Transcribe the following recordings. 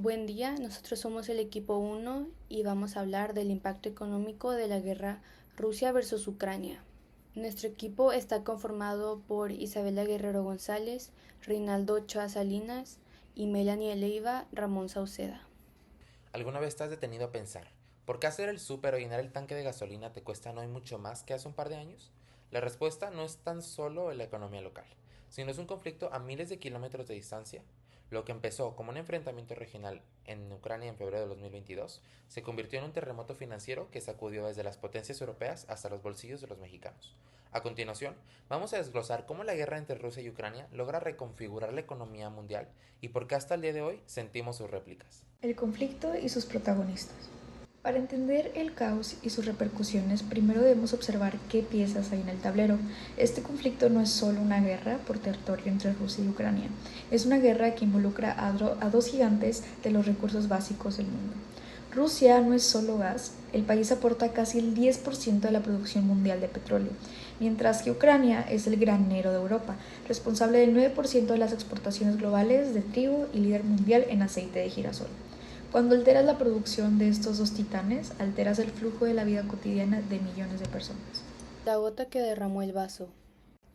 Buen día, nosotros somos el equipo 1 y vamos a hablar del impacto económico de la guerra Rusia versus Ucrania. Nuestro equipo está conformado por Isabela Guerrero González, Reinaldo Ochoa Salinas y Melanie Leiva Ramón Sauceda. ¿Alguna vez te has detenido a pensar, por qué hacer el súper o llenar el tanque de gasolina te cuesta hoy mucho más que hace un par de años? La respuesta no es tan solo en la economía local, sino es un conflicto a miles de kilómetros de distancia. Lo que empezó como un enfrentamiento regional en Ucrania en febrero de 2022 se convirtió en un terremoto financiero que sacudió desde las potencias europeas hasta los bolsillos de los mexicanos. A continuación, vamos a desglosar cómo la guerra entre Rusia y Ucrania logra reconfigurar la economía mundial y por qué hasta el día de hoy sentimos sus réplicas. El conflicto y sus protagonistas. Para entender el caos y sus repercusiones, primero debemos observar qué piezas hay en el tablero. Este conflicto no es solo una guerra por territorio entre Rusia y Ucrania, es una guerra que involucra a dos gigantes de los recursos básicos del mundo. Rusia no es solo gas, el país aporta casi el 10% de la producción mundial de petróleo, mientras que Ucrania es el granero de Europa, responsable del 9% de las exportaciones globales de trigo y líder mundial en aceite de girasol. Cuando alteras la producción de estos dos titanes, alteras el flujo de la vida cotidiana de millones de personas. La gota que derramó el vaso.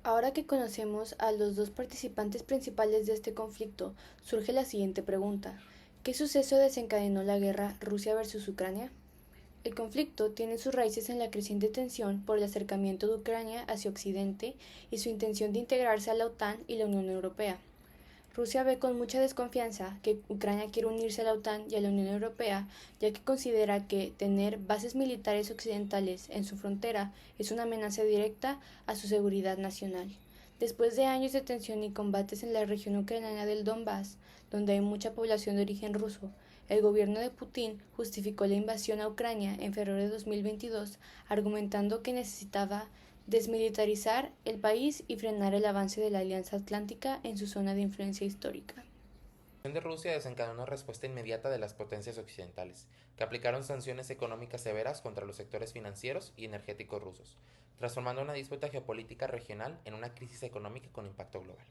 Ahora que conocemos a los dos participantes principales de este conflicto, surge la siguiente pregunta. ¿Qué suceso desencadenó la guerra Rusia versus Ucrania? El conflicto tiene sus raíces en la creciente tensión por el acercamiento de Ucrania hacia Occidente y su intención de integrarse a la OTAN y la Unión Europea. Rusia ve con mucha desconfianza que Ucrania quiere unirse a la OTAN y a la Unión Europea, ya que considera que tener bases militares occidentales en su frontera es una amenaza directa a su seguridad nacional. Después de años de tensión y combates en la región ucraniana del Donbass, donde hay mucha población de origen ruso, el gobierno de Putin justificó la invasión a Ucrania en febrero de 2022, argumentando que necesitaba desmilitarizar el país y frenar el avance de la Alianza Atlántica en su zona de influencia histórica. La invasión de Rusia desencadenó una respuesta inmediata de las potencias occidentales, que aplicaron sanciones económicas severas contra los sectores financieros y energéticos rusos, transformando una disputa geopolítica regional en una crisis económica con impacto global.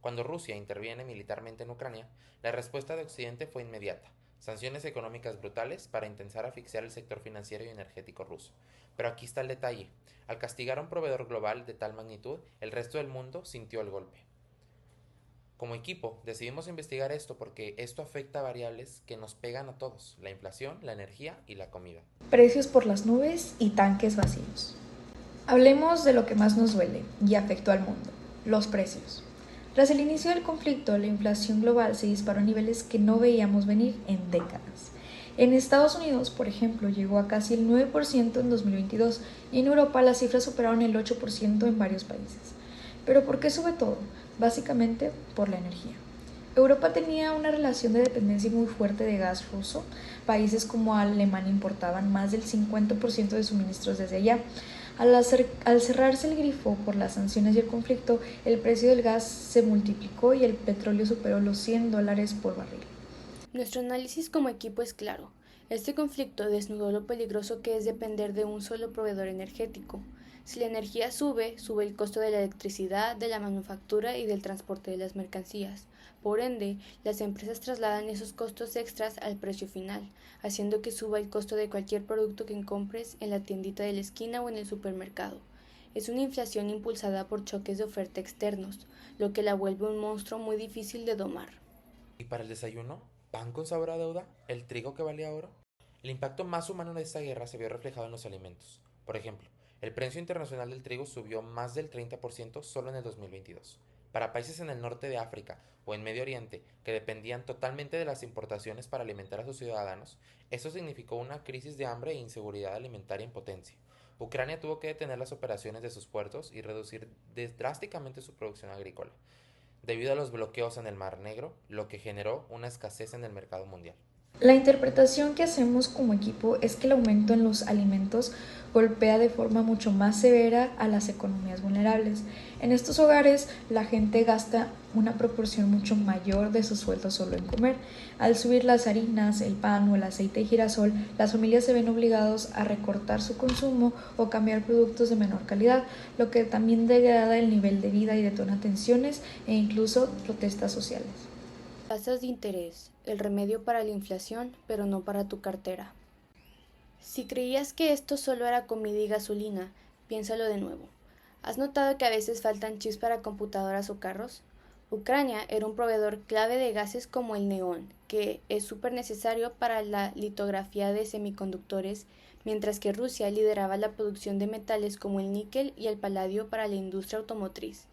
Cuando Rusia interviene militarmente en Ucrania, la respuesta de Occidente fue inmediata: sanciones económicas brutales para intentar asfixiar el sector financiero y energético ruso. Pero aquí está el detalle: al castigar a un proveedor global de tal magnitud, el resto del mundo sintió el golpe. Como equipo, decidimos investigar esto porque esto afecta a variables que nos pegan a todos: la inflación, la energía y la comida. Precios por las nubes y tanques vacíos. Hablemos de lo que más nos duele y afectó al mundo, los precios. Tras el inicio del conflicto, la inflación global se disparó a niveles que no veíamos venir en décadas. En Estados Unidos, por ejemplo, llegó a casi el 9% en 2022 y en Europa las cifras superaron el 8% en varios países. ¿Pero por qué sube todo? Básicamente por la energía. Europa tenía una relación de dependencia muy fuerte de gas ruso. Países como Alemania importaban más del 50% de suministros desde allá. Al cerrarse el grifo por las sanciones y el conflicto, el precio del gas se multiplicó y el petróleo superó los $100 por barril. Nuestro análisis como equipo es claro. Este conflicto desnudó lo peligroso que es depender de un solo proveedor energético. Si la energía sube, sube el costo de la electricidad, de la manufactura y del transporte de las mercancías. Por ende, las empresas trasladan esos costos extras al precio final, haciendo que suba el costo de cualquier producto que compres en la tiendita de la esquina o en el supermercado. Es una inflación impulsada por choques de oferta externos, lo que la vuelve un monstruo muy difícil de domar. ¿Y para el desayuno? ¿Pan con sabor a deuda? ¿El trigo que valía oro? El impacto más humano de esta guerra se vio reflejado en los alimentos. Por ejemplo, el precio internacional del trigo subió más del 30% solo en el 2022. Para países en el norte de África o en Medio Oriente, que dependían totalmente de las importaciones para alimentar a sus ciudadanos, eso significó una crisis de hambre e inseguridad alimentaria en potencia. Ucrania tuvo que detener las operaciones de sus puertos y reducir drásticamente su producción agrícola, debido a los bloqueos en el Mar Negro, lo que generó una escasez en el mercado mundial. La interpretación que hacemos como equipo es que el aumento en los alimentos golpea de forma mucho más severa a las economías vulnerables. En estos hogares, la gente gasta una proporción mucho mayor de su sueldo solo en comer. Al subir las harinas, el pan o el aceite de girasol, las familias se ven obligados a recortar su consumo o cambiar productos de menor calidad, lo que también degrada el nivel de vida y detona tensiones e incluso protestas sociales. Tasas de interés, el remedio para la inflación, pero no para tu cartera. Si creías que esto solo era comida y gasolina, piénsalo de nuevo. ¿Has notado que a veces faltan chips para computadoras o carros? Ucrania era un proveedor clave de gases como el neón, que es súper necesario para la litografía de semiconductores, mientras que Rusia lideraba la producción de metales como el níquel y el paladio para la industria automotriz.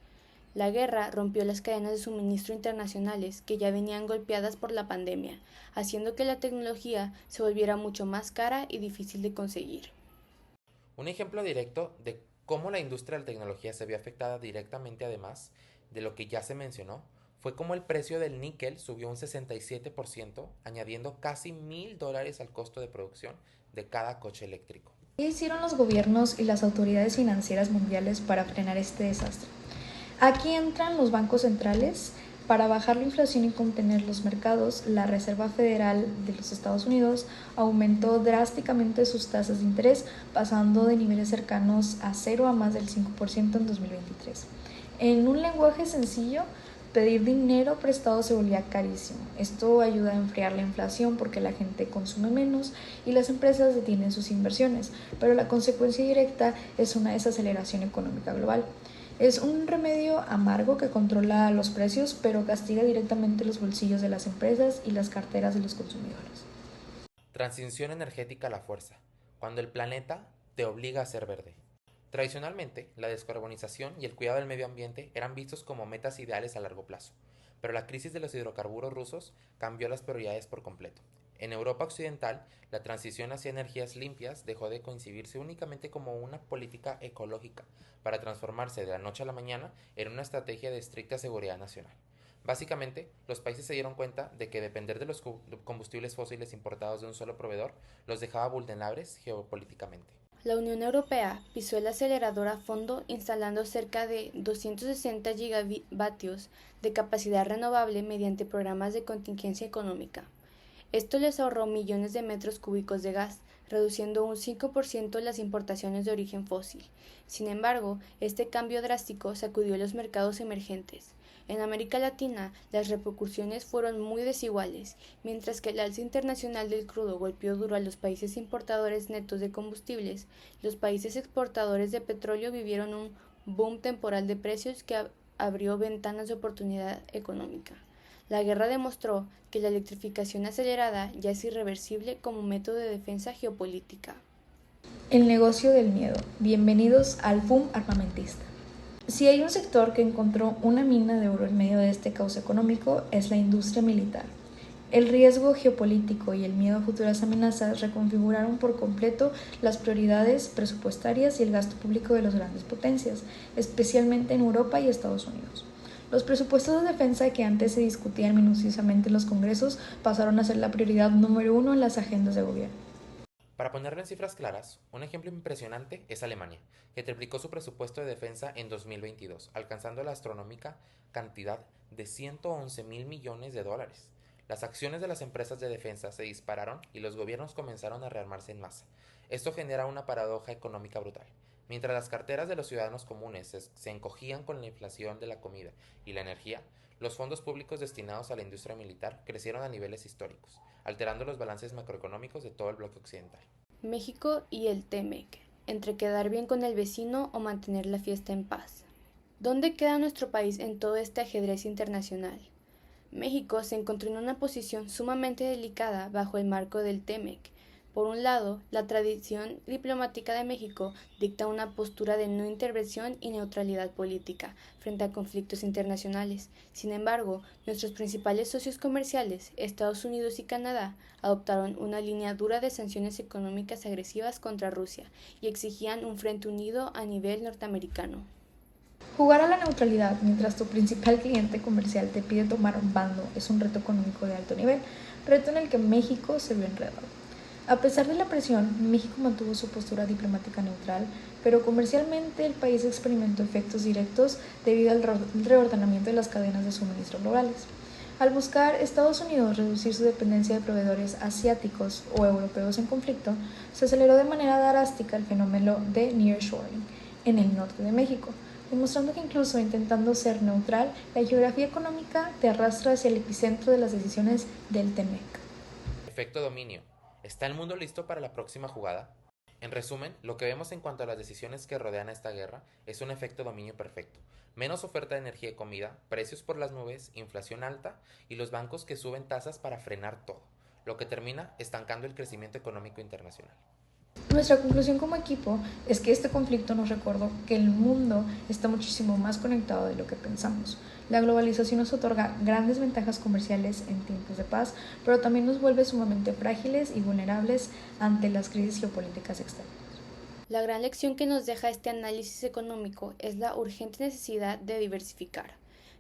La guerra rompió las cadenas de suministro internacionales que ya venían golpeadas por la pandemia, haciendo que la tecnología se volviera mucho más cara y difícil de conseguir. Un ejemplo directo de cómo la industria de la tecnología se vio afectada directamente, además de lo que ya se mencionó, fue como el precio del níquel subió un 67%, añadiendo casi $1,000 al costo de producción de cada coche eléctrico. ¿Qué hicieron los gobiernos y las autoridades financieras mundiales para frenar este desastre? Aquí entran los bancos centrales. Para bajar la inflación y contener los mercados, la Reserva Federal de los Estados Unidos aumentó drásticamente sus tasas de interés, pasando de niveles cercanos a cero a más del 5% en 2023. En un lenguaje sencillo, pedir dinero prestado se volvía carísimo. Esto ayuda a enfriar la inflación porque la gente consume menos y las empresas detienen sus inversiones, pero la consecuencia directa es una desaceleración económica global. Es un remedio amargo que controla los precios, pero castiga directamente los bolsillos de las empresas y las carteras de los consumidores. Transición energética a la fuerza, cuando el planeta te obliga a ser verde. Tradicionalmente, la descarbonización y el cuidado del medio ambiente eran vistos como metas ideales a largo plazo, pero la crisis de los hidrocarburos rusos cambió las prioridades por completo. En Europa Occidental, la transición hacia energías limpias dejó de concebirse únicamente como una política ecológica para transformarse de la noche a la mañana en una estrategia de estricta seguridad nacional. Básicamente, los países se dieron cuenta de que depender de los combustibles fósiles importados de un solo proveedor los dejaba vulnerables geopolíticamente. La Unión Europea pisó el acelerador a fondo instalando cerca de 260 gigavatios de capacidad renovable mediante programas de contingencia económica. Esto les ahorró millones de metros cúbicos de gas, reduciendo un 5% las importaciones de origen fósil. Sin embargo, este cambio drástico sacudió los mercados emergentes. En América Latina, las repercusiones fueron muy desiguales. Mientras que el alza internacional del crudo golpeó duro a los países importadores netos de combustibles, los países exportadores de petróleo vivieron un boom temporal de precios que abrió ventanas de oportunidad económica. La guerra demostró que la electrificación acelerada ya es irreversible como método de defensa geopolítica. El negocio del miedo. Bienvenidos al boom armamentista. Si hay un sector que encontró una mina de oro en medio de este caos económico, es la industria militar. El riesgo geopolítico y el miedo a futuras amenazas reconfiguraron por completo las prioridades presupuestarias y el gasto público de las grandes potencias, especialmente en Europa y Estados Unidos. Los presupuestos de defensa que antes se discutían minuciosamente en los congresos pasaron a ser la prioridad número 1 en las agendas de gobierno. Para ponerlo en cifras claras, un ejemplo impresionante es Alemania, que triplicó su presupuesto de defensa en 2022, alcanzando la astronómica cantidad de $111,000 millones. Las acciones de las empresas de defensa se dispararon y los gobiernos comenzaron a rearmarse en masa. Esto genera una paradoja económica brutal. Mientras las carteras de los ciudadanos comunes se encogían con la inflación de la comida y la energía, los fondos públicos destinados a la industria militar crecieron a niveles históricos, alterando los balances macroeconómicos de todo el bloque occidental. México y el TEMEC, entre quedar bien con el vecino o mantener la fiesta en paz. ¿Dónde queda nuestro país en todo este ajedrez internacional? México se encontró en una posición sumamente delicada bajo el marco del TEMEC. Por un lado, la tradición diplomática de México dicta una postura de no intervención y neutralidad política frente a conflictos internacionales. Sin embargo, nuestros principales socios comerciales, Estados Unidos y Canadá, adoptaron una línea dura de sanciones económicas agresivas contra Rusia y exigían un frente unido a nivel norteamericano. Jugar a la neutralidad mientras tu principal cliente comercial te pide tomar un bando es un reto económico de alto nivel, reto en el que México se vio enredado. A pesar de la presión, México mantuvo su postura diplomática neutral, pero comercialmente el país experimentó efectos directos debido al reordenamiento de las cadenas de suministro globales. Al buscar Estados Unidos reducir su dependencia de proveedores asiáticos o europeos en conflicto, se aceleró de manera drástica el fenómeno de nearshoring en el norte de México. demostrando que incluso intentando ser neutral, la geografía económica te arrastra hacia el epicentro de las decisiones del TEMEC. Efecto dominio. ¿Está el mundo listo para la próxima jugada? En resumen, lo que vemos en cuanto a las decisiones que rodean a esta guerra es un efecto dominio perfecto. Menos oferta de energía y comida, precios por las nubes, inflación alta y los bancos que suben tasas para frenar todo, lo que termina estancando el crecimiento económico internacional. Nuestra conclusión como equipo es que este conflicto nos recordó que el mundo está muchísimo más conectado de lo que pensamos. La globalización nos otorga grandes ventajas comerciales en tiempos de paz, pero también nos vuelve sumamente frágiles y vulnerables ante las crisis geopolíticas externas. La gran lección que nos deja este análisis económico es la urgente necesidad de diversificar.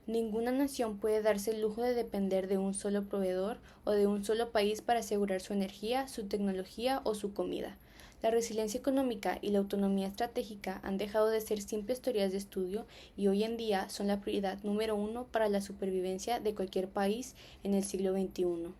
Ninguna nación puede darse el lujo de depender de un solo proveedor o de un solo país para asegurar su energía, su tecnología o su comida. La resiliencia económica y la autonomía estratégica han dejado de ser simples teorías de estudio y hoy en día son la prioridad número 1 para la supervivencia de cualquier país en el siglo XXI.